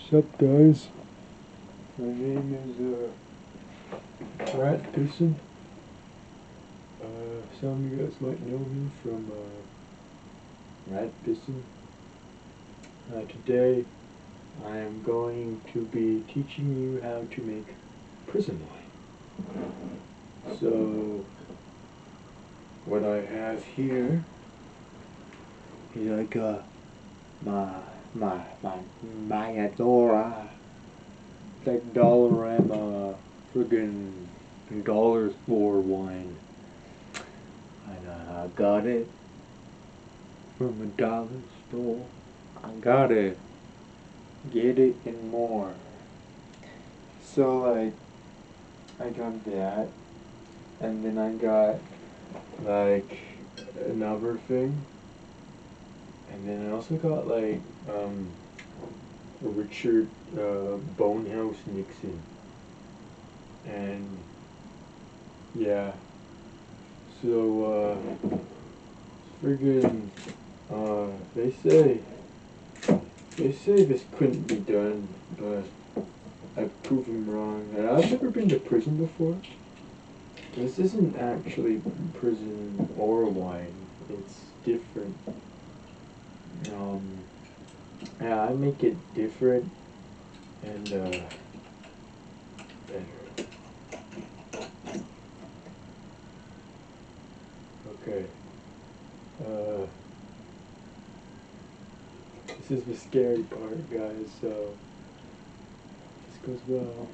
Sup guys, my name is Rat Pisson. Some of you guys might know me from Rat Pisson. Today I am going to be teaching you how to make prison wine. So what I have here is I got my Mayadora, it's like Dollarama friggin' dollar store wine. And I got it from a dollar store. I gotta get it and more. So like, I got that, and then I got like another thing, and then I also got like Richard Bonehouse Nixon, and yeah. So friggin' they say this couldn't be done, but I've proven wrong. And I've never been to prison before. This isn't actually prison or wine. It's different. Yeah, I make it different and better. Okay. This is the scary part, guys. So this goes well.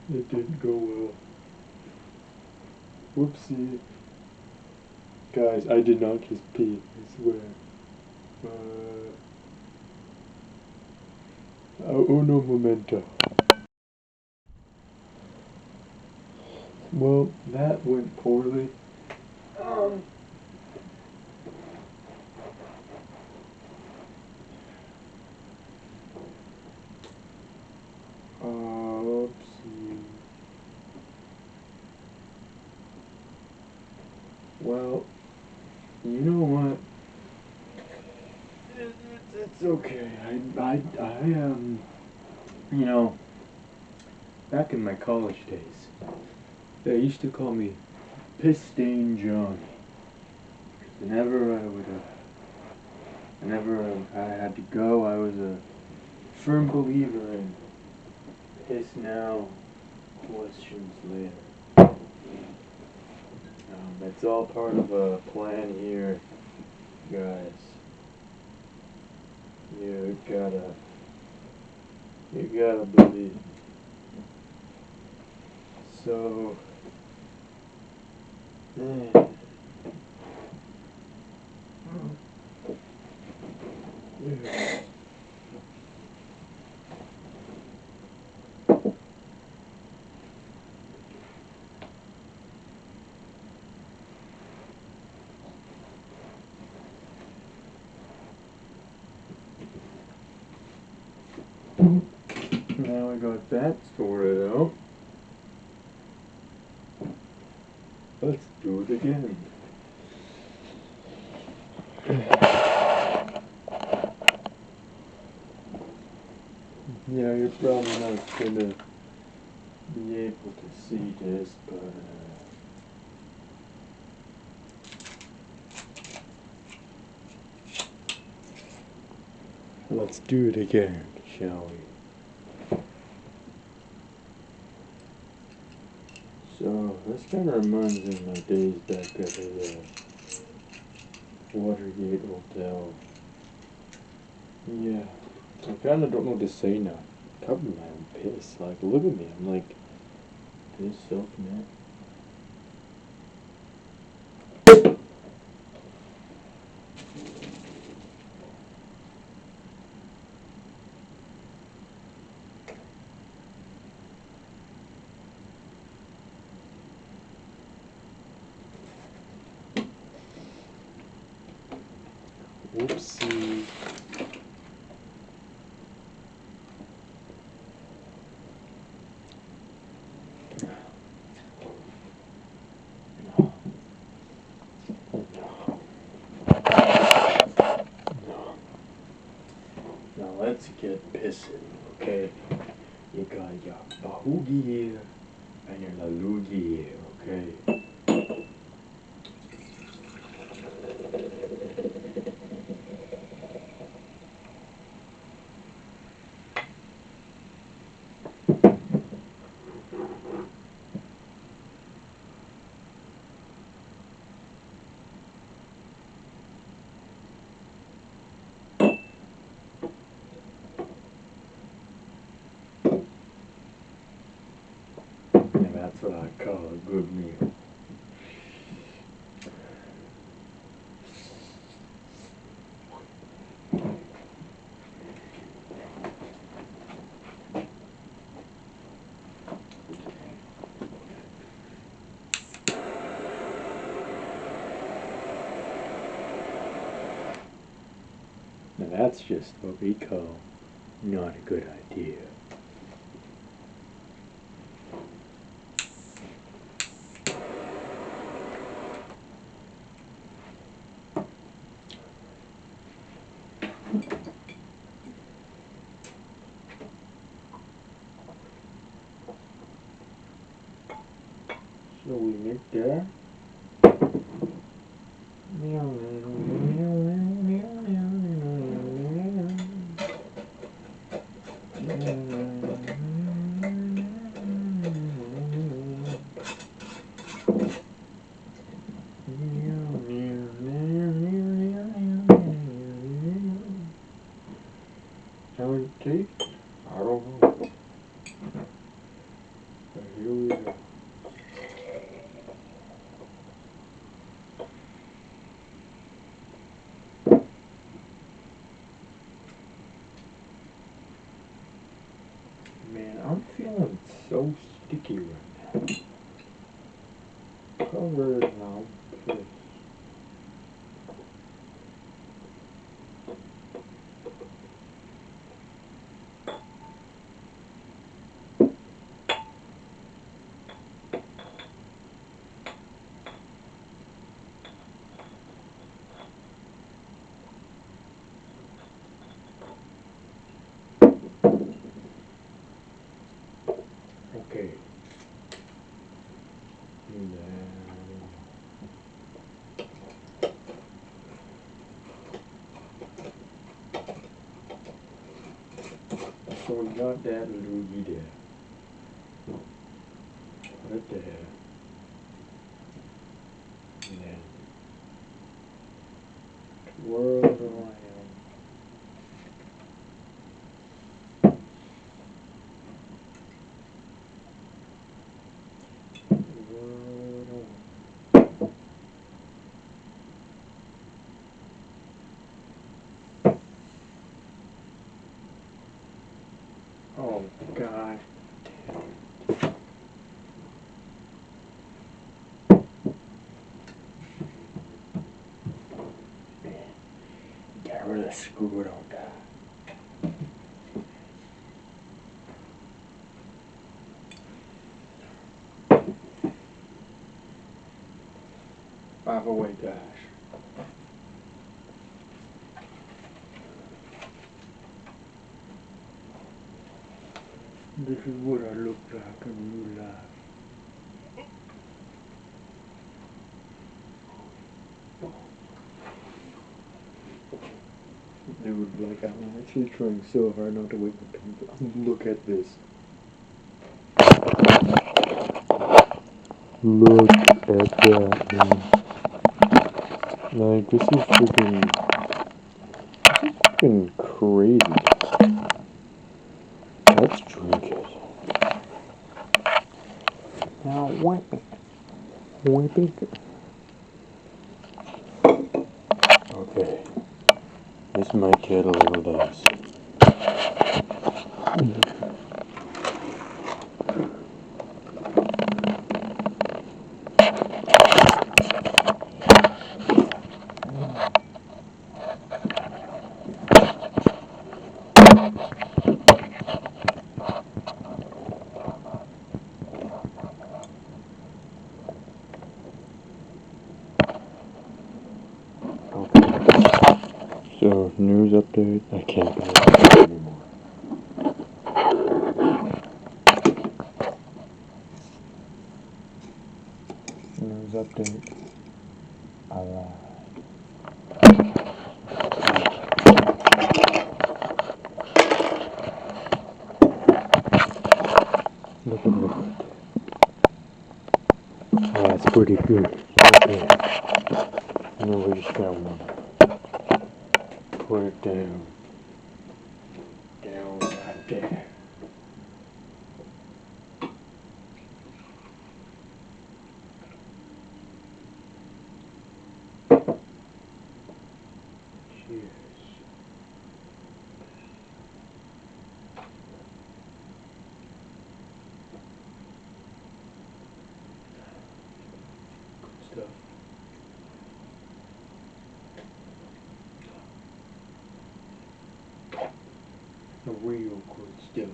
It didn't go well. Whoopsie. Guys, I did not just pee, I swear. Uno momento. Well, that went poorly. Oopsie. Well, you know what? It's okay. You know, back in my college days, they used to call me Piss Stain Johnny. Whenever I had to go, I was a firm believer in piss now, questions later. It's all part of a plan here, guys. You gotta believe. So, yeah. Now I got that sorted out. Let's do it again. Yeah, you're probably not gonna be able to see this, but let's do it again, shall we? So, this kind of reminds me of my days back at the Watergate Hotel. Yeah, I kind of don't know what to say now. Covered my own piss. Like, look at me. I'm like this silk net. Whoopsie. Now let's get pissing, okay? You got your bahoogie here and your laloogie here, okay? And that's what I call a good meal. Now that's just what we call not a good idea. So we make that. How many teeth? I don't know. But here we go. Man, I'm feeling so sticky right now. Covered now. Please. Okay. And then so we got that loogie there. Put it there. And then twirl it around. Oh God. Man, got really screwed on that. By the way, guys. This is what I look like in real life. Dude, like I'm actually trying so hard not to wake the people. Look at this. Look at that, man. Like, this is freaking crazy. Let's drink it. Now wipe it. Wipe it. Okay. This might get a little dicey. So, news update, I can't be able anymore. News update, I lied. Look at that. Oh, that's pretty good. Okay. Now we just gotta put it down. Down right there. Cheers. Good stuff. The real good stuff.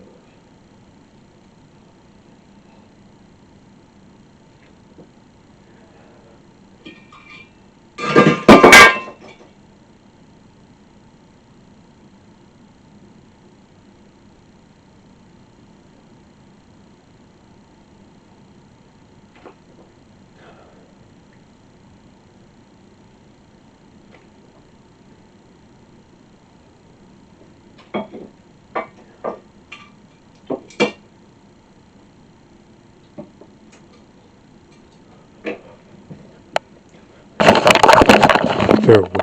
Farewell.